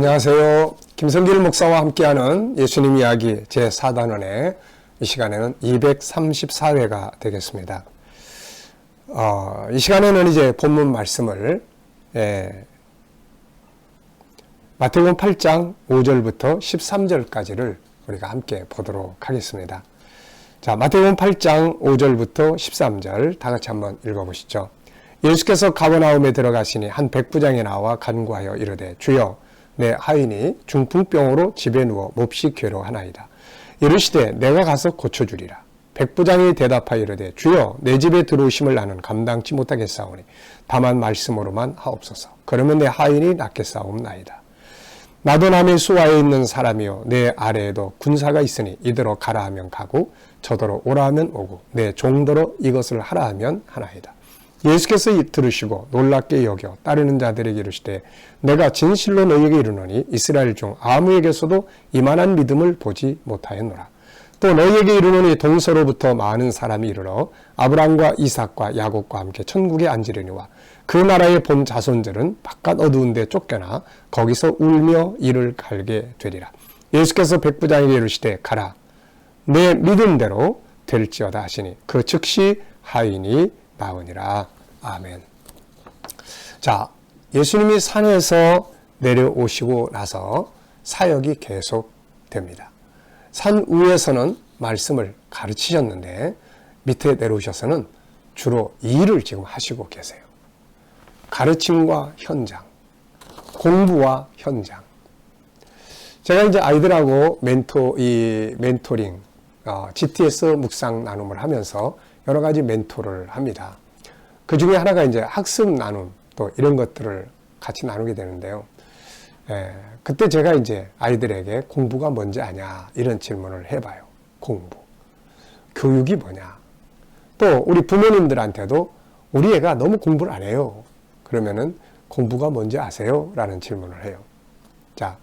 안녕하세요. 김성길 목사와 함께하는 예수님 이야기 제4단원의 이 시간에는 234회가 되겠습니다. 이 시간에는 이제 본문 말씀을 마태복음 8장 5절부터 13절까지를 우리가 함께 보도록 하겠습니다. 자, 마태복음 8장 5절부터 13절 다 같이 한번 읽어보시죠. 예수께서 가버나움에 들어가시니 한 백부장이 나와 간구하여 이르되 주여 내 하인이 중풍병으로 집에 누워 몹시 괴로워하나이다. 이르시되 내가 가서 고쳐주리라. 백부장이 대답하여 이르되 주여 내 집에 들어오심을 나는 감당치 못하겠사오니 다만 말씀으로만 하옵소서. 그러면 내 하인이 낫겠사옵나이다. 나도 남의 수하에 있는 사람이요 내 아래에도 군사가 있으니 이대로 가라 하면 가고 저더러 오라 하면 오고 내 종더러 이것을 하라 하면 하나이다. 예수께서 들으시고 놀랍게 여겨 따르는 자들에게 이르시되 내가 진실로 너희에게 이르노니 이스라엘 중 아무에게서도 이만한 믿음을 보지 못하였노라. 또 너희에게 이르노니 동서로부터 많은 사람이 이르러 아브라함과 이삭과 야곱과 함께 천국에 앉으려니와 그 나라의 본 자손들은 바깥 어두운 데 쫓겨나 거기서 울며 이를 갈게 되리라. 예수께서 백부장에게 이르시되 가라 내 믿음대로 될지어다 하시니 그 즉시 하인이 나으니라. 아멘. 자, 예수님이 산에서 내려오시고 나서 사역이 계속됩니다. 산 위에서는 말씀을 가르치셨는데 밑에 내려오셔서는 주로 일을 지금 하시고 계세요. 가르침과 현장, 공부와 현장. 제가 이제 아이들하고 멘토링, GTS 묵상 나눔을 하면서 여러 가지 멘토를 합니다. 그 중에 하나가 이제 학습 나눔, 또 이런 것들을 같이 나누게 되는데요. 그때 제가 이제 아이들에게 공부가 뭔지 아냐, 이런 질문을 해봐요. 공부. 교육이 뭐냐. 또 우리 부모님들한테도 우리 애가 너무 공부를 안 해요. 그러면은 공부가 뭔지 아세요? 라는 질문을 해요. 자,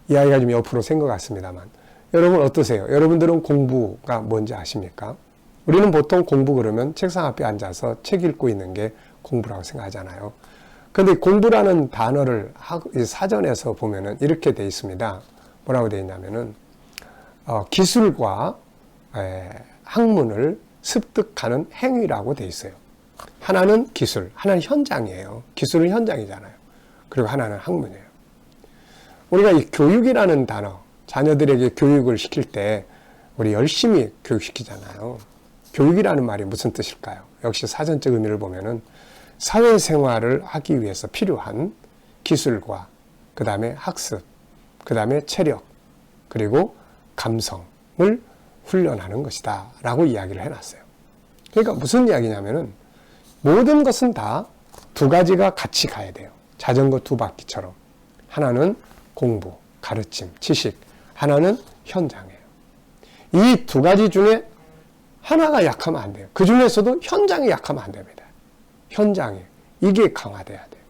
이 아이가 좀 옆으로 센 것 같습니다만, 여러분 어떠세요? 여러분들은 공부가 뭔지 아십니까? 우리는 보통 공부 그러면 책상 앞에 앉아서 책 읽고 있는 게 공부라고 생각하잖아요. 그런데 공부라는 단어를 사전에서 보면은 이렇게 돼 있습니다. 뭐라고 돼 있냐면은 기술과 학문을 습득하는 행위라고 돼 있어요. 하나는 기술, 하나는 현장이에요. 기술은 현장이잖아요. 그리고 하나는 학문이에요. 우리가 이 교육이라는 단어, 자녀들에게 교육을 시킬 때 우리 열심히 교육시키잖아요. 교육이라는 말이 무슨 뜻일까요? 역시 사전적 의미를 보면은 사회생활을 하기 위해서 필요한 기술과 그 다음에 학습, 그 다음에 체력, 그리고 감성을 훈련하는 것이다 라고 이야기를 해놨어요. 그러니까 무슨 이야기냐면은 모든 것은 다 두 가지가 같이 가야 돼요. 자전거 두 바퀴처럼. 하나는 공부, 가르침, 지식, 하나는 현장이에요. 이 두 가지 중에 하나가 약하면 안 돼요. 그 중에서도 현장이 약하면 안 됩니다. 현장이. 이게 강화돼야 돼요.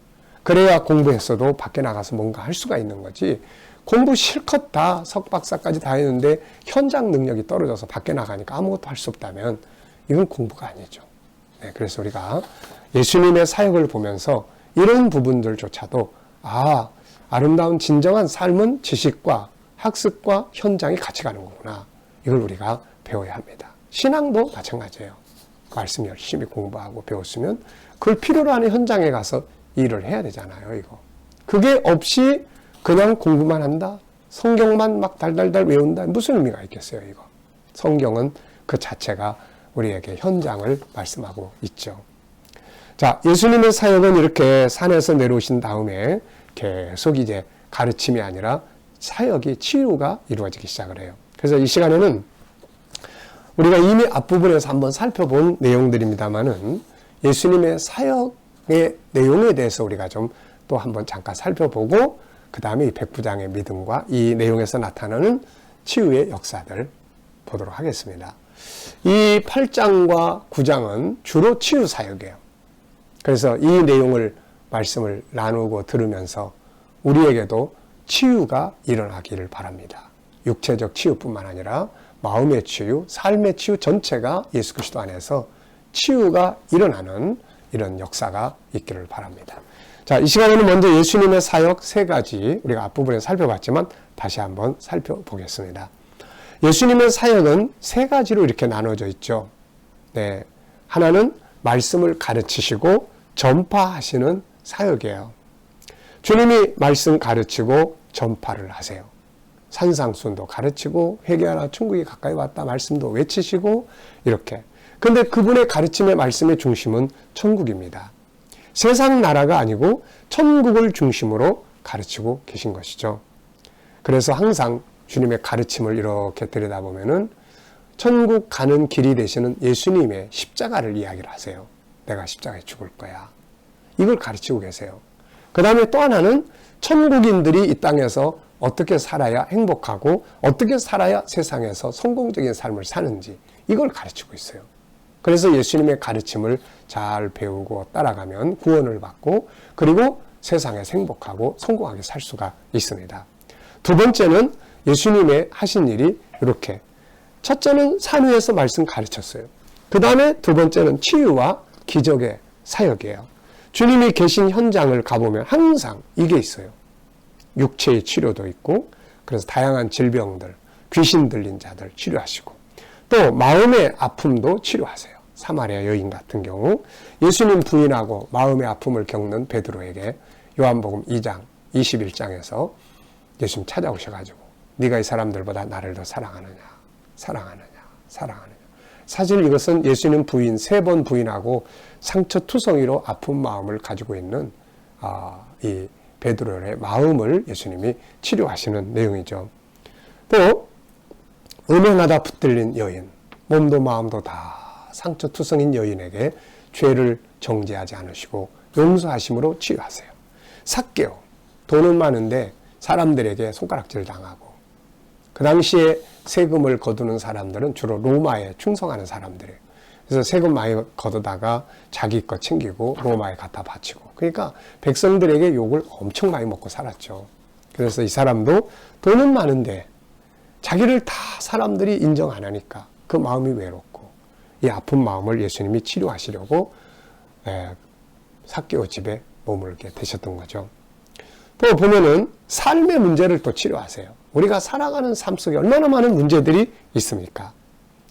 그래야 공부했어도 밖에 나가서 뭔가 할 수가 있는 거지. 공부 실컷 다 석박사까지 다 했는데 현장 능력이 떨어져서 밖에 나가니까 아무것도 할 수 없다면 이건 공부가 아니죠. 네, 그래서 우리가 예수님의 사역을 보면서 이런 부분들조차도 아름다운 진정한 삶은 지식과 학습과 현장이 같이 가는 거구나. 이걸 우리가 배워야 합니다. 신앙도 마찬가지예요. 말씀 열심히 공부하고 배웠으면 그걸 필요로 하는 현장에 가서 일을 해야 되잖아요. 이거. 그게 없이 그냥 공부만 한다? 성경만 막 달달달 외운다? 무슨 의미가 있겠어요, 이거. 성경은 그 자체가 우리에게 현장을 말씀하고 있죠. 자, 예수님의 사역은 이렇게 산에서 내려오신 다음에 계속 이제 가르침이 아니라 사역이 치유가 이루어지기 시작을 해요. 그래서 이 시간에는 우리가 이미 앞부분에서 한번 살펴본 내용들입니다만은 예수님의 사역의 내용에 대해서 우리가 좀 또 한번 잠깐 살펴보고 그 다음에 이 백부장의 믿음과 이 내용에서 나타나는 치유의 역사들 보도록 하겠습니다. 이 8장과 9장은 주로 치유 사역이에요. 그래서 이 내용을 말씀을 나누고 들으면서 우리에게도 치유가 일어나기를 바랍니다. 육체적 치유뿐만 아니라 마음의 치유, 삶의 치유 전체가 예수 그리스도 안에서 치유가 일어나는 이런 역사가 있기를 바랍니다. 자, 이 시간에는 먼저 예수님의 사역 세 가지 우리가 앞부분에 살펴봤지만 다시 한번 살펴보겠습니다. 예수님의 사역은 세 가지로 이렇게 나눠져 있죠. 네, 하나는 말씀을 가르치시고 전파하시는 사역이에요. 주님이 말씀 가르치고 전파를 하세요. 산상순도 가르치고 회개하라 천국이 가까이 왔다 말씀도 외치시고 이렇게. 근데 그분의 가르침의 말씀의 중심은 천국입니다. 세상 나라가 아니고 천국을 중심으로 가르치고 계신 것이죠. 그래서 항상 주님의 가르침을 이렇게 들여다보면은 천국 가는 길이 되시는 예수님의 십자가를 이야기를 하세요. 내가 십자가에 죽을 거야. 이걸 가르치고 계세요. 그 다음에 또 하나는 천국인들이 이 땅에서 어떻게 살아야 행복하고 어떻게 살아야 세상에서 성공적인 삶을 사는지 이걸 가르치고 있어요. 그래서 예수님의 가르침을 잘 배우고 따라가면 구원을 받고 그리고 세상에서 행복하고 성공하게 살 수가 있습니다. 두 번째는 예수님의 하신 일이 이렇게 첫째는 산 위에서 말씀 가르쳤어요. 그 다음에 두 번째는 치유와 기적의 사역이에요. 주님이 계신 현장을 가보면 항상 이게 있어요. 육체의 치료도 있고 그래서 다양한 질병들, 귀신 들린 자들 치료하시고 또 마음의 아픔도 치료하세요. 사마리아 여인 같은 경우 예수님 부인하고 마음의 아픔을 겪는 베드로에게 요한복음 2장 21장에서 예수님 찾아오셔가지고 네가 이 사람들보다 나를 더 사랑하느냐. 사실 이것은 예수님 부인 3번 부인하고 상처투성이로 아픈 마음을 가지고 있는 이 베드로의 마음을 예수님이 치료하시는 내용이죠. 또 음행하다 붙들린 여인, 몸도 마음도 다 상처투성인 여인에게 죄를 정죄하지 않으시고 용서하심으로 치유하세요. 삭개오, 돈은 많은데 사람들에게 손가락질 당하고 그 당시에 세금을 거두는 사람들은 주로 로마에 충성하는 사람들이에요. 그래서 세금 많이 걷어다가 자기 거 챙기고 로마에 갖다 바치고 그러니까 백성들에게 욕을 엄청 많이 먹고 살았죠. 그래서 이 사람도 돈은 많은데 자기를 다 사람들이 인정 안 하니까 그 마음이 외롭고 이 아픈 마음을 예수님이 치료하시려고 삭개오 집에 머물게 되셨던 거죠. 또 보면은 삶의 문제를 또 치료하세요. 우리가 살아가는 삶 속에 얼마나 많은 문제들이 있습니까?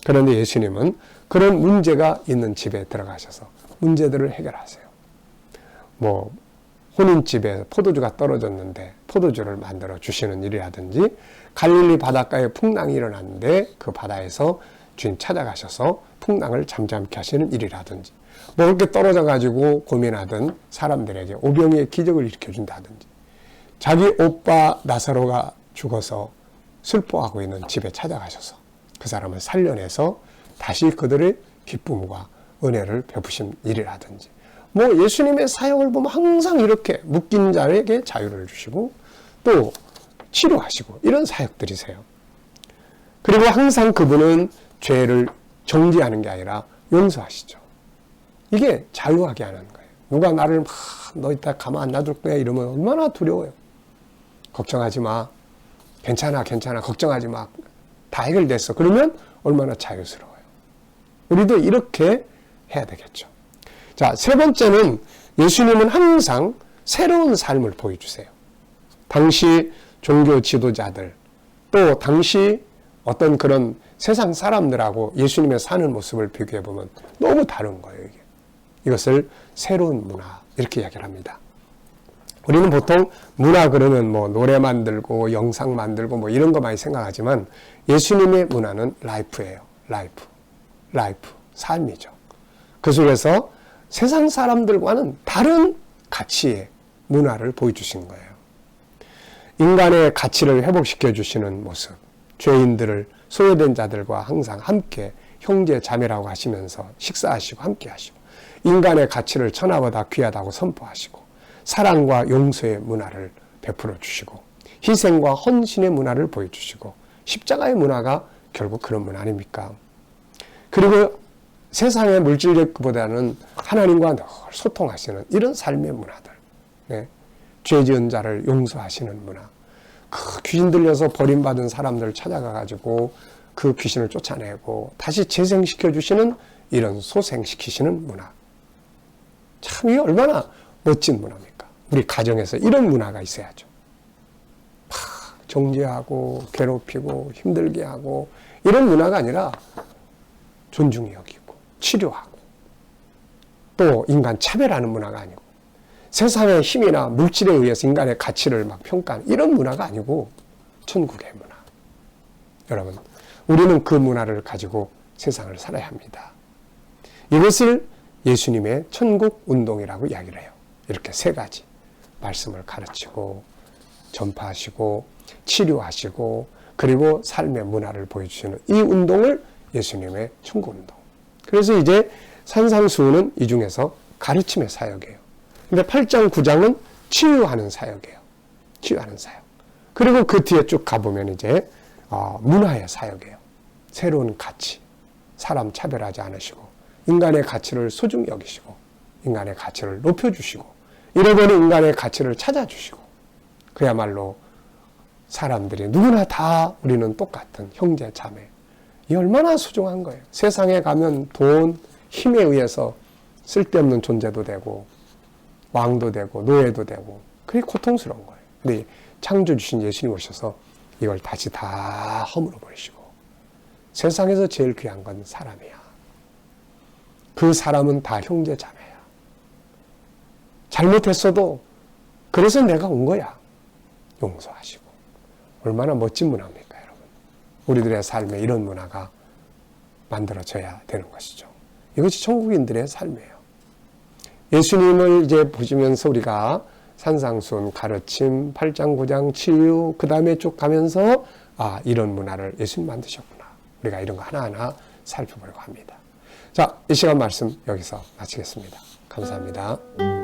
그런데 예수님은 그런 문제가 있는 집에 들어가셔서 문제들을 해결하세요. 뭐 혼인집에 포도주가 떨어졌는데 포도주를 만들어 주시는 일이라든지 갈릴리 바닷가에 풍랑이 일어났는데 그 바다에서 주님 찾아가셔서 풍랑을 잠잠케 하시는 일이라든지 뭐 그렇게 떨어져 가지고 고민하던 사람들에게 오병이의 기적을 일으켜준다든지 자기 오빠 나사로가 죽어서 슬퍼하고 있는 집에 찾아가셔서 그 사람을 살려내서 다시 그들의 기쁨과 은혜를 베푸신 일이라든지 뭐 예수님의 사역을 보면 항상 이렇게 묶인 자에게 자유를 주시고 또 치료하시고 이런 사역들이세요. 그리고 항상 그분은 죄를 정죄하는 게 아니라 용서하시죠. 이게 자유하게 하는 거예요. 누가 나를 너 이따 가만 안 놔둘 거야 이러면 얼마나 두려워요. 걱정하지 마. 괜찮아. 걱정하지 마. 다 해결됐어. 그러면 얼마나 자유스러워요. 우리도 이렇게 해야 되겠죠. 자, 세 번째는 예수님은 항상 새로운 삶을 보여주세요. 당시 종교 지도자들, 또 당시 어떤 그런 세상 사람들하고 예수님의 사는 모습을 비교해보면 너무 다른 거예요, 이게. 이것을 새로운 문화, 이렇게 이야기를 합니다. 우리는 보통 문화 그러면 뭐 노래 만들고 영상 만들고 뭐 이런 거 많이 생각하지만 예수님의 문화는 라이프예요. 라이프. 삶이죠. 그 속에서 세상 사람들과는 다른 가치의 문화를 보여주신 거예요. 인간의 가치를 회복시켜 주시는 모습, 죄인들을 소외된 자들과 항상 함께 형제 자매라고 하시면서 식사하시고 함께 하시고 인간의 가치를 천하보다 귀하다고 선포하시고 사랑과 용서의 문화를 베풀어 주시고 희생과 헌신의 문화를 보여주시고 십자가의 문화가 결국 그런 문화 아닙니까? 그리고 세상의 물질력보다는 하나님과 늘 소통하시는 이런 삶의 문화들, 네. 죄 지은 자를 용서하시는 문화, 그 귀신 들려서 버림받은 사람들을 찾아가가지고 그 귀신을 쫓아내고 다시 재생시켜주시는 이런 소생시키시는 문화. 참 이게 얼마나 멋진 문화입니까? 우리 가정에서 이런 문화가 있어야죠. 정죄하고 괴롭히고 힘들게 하고 이런 문화가 아니라 존중히 여기고 치료하고 또 인간 차별하는 문화가 아니고 세상의 힘이나 물질에 의해서 인간의 가치를 막 평가하는 이런 문화가 아니고 천국의 문화. 여러분, 우리는 그 문화를 가지고 세상을 살아야 합니다. 이것을 예수님의 천국 운동이라고 이야기를 해요. 이렇게 세 가지 말씀을 가르치고 전파하시고 치료하시고 그리고 삶의 문화를 보여주시는 이 운동을 예수님의 천국 운동. 그래서 이제 산상수훈은 이 중에서 가르침의 사역이에요. 근데 8장, 9장은 치유하는 사역이에요. 치유하는 사역. 그리고 그 뒤에 쭉 가보면 이제 문화의 사역이에요. 새로운 가치. 사람 차별하지 않으시고 인간의 가치를 소중히 여기시고 인간의 가치를 높여주시고 잃어버린 인간의 가치를 찾아주시고 그야말로 사람들이 누구나 다 우리는 똑같은 형제 자매. 이 얼마나 소중한 거예요. 세상에 가면 돈, 힘에 의해서 쓸데없는 존재도 되고 왕도 되고 노예도 되고 그게 고통스러운 거예요. 근데 창조 주신 예수님 오셔서 이걸 다시 다 허물어 버리시고 세상에서 제일 귀한 건 사람이야. 그 사람은 다 형제 자매야. 잘못했어도 그래서 내가 온 거야. 용서하시고. 얼마나 멋진 문화입니까, 여러분. 우리들의 삶에 이런 문화가 만들어져야 되는 것이죠. 이것이 천국인들의 삶이에요. 예수님을 이제 보시면서 우리가 산상수훈, 가르침, 8장, 9장, 치유, 그 다음에 쭉 가면서 이런 문화를 예수님 만드셨구나. 우리가 이런 거 하나하나 살펴보려고 합니다. 자, 이 시간 말씀 여기서 마치겠습니다. 감사합니다.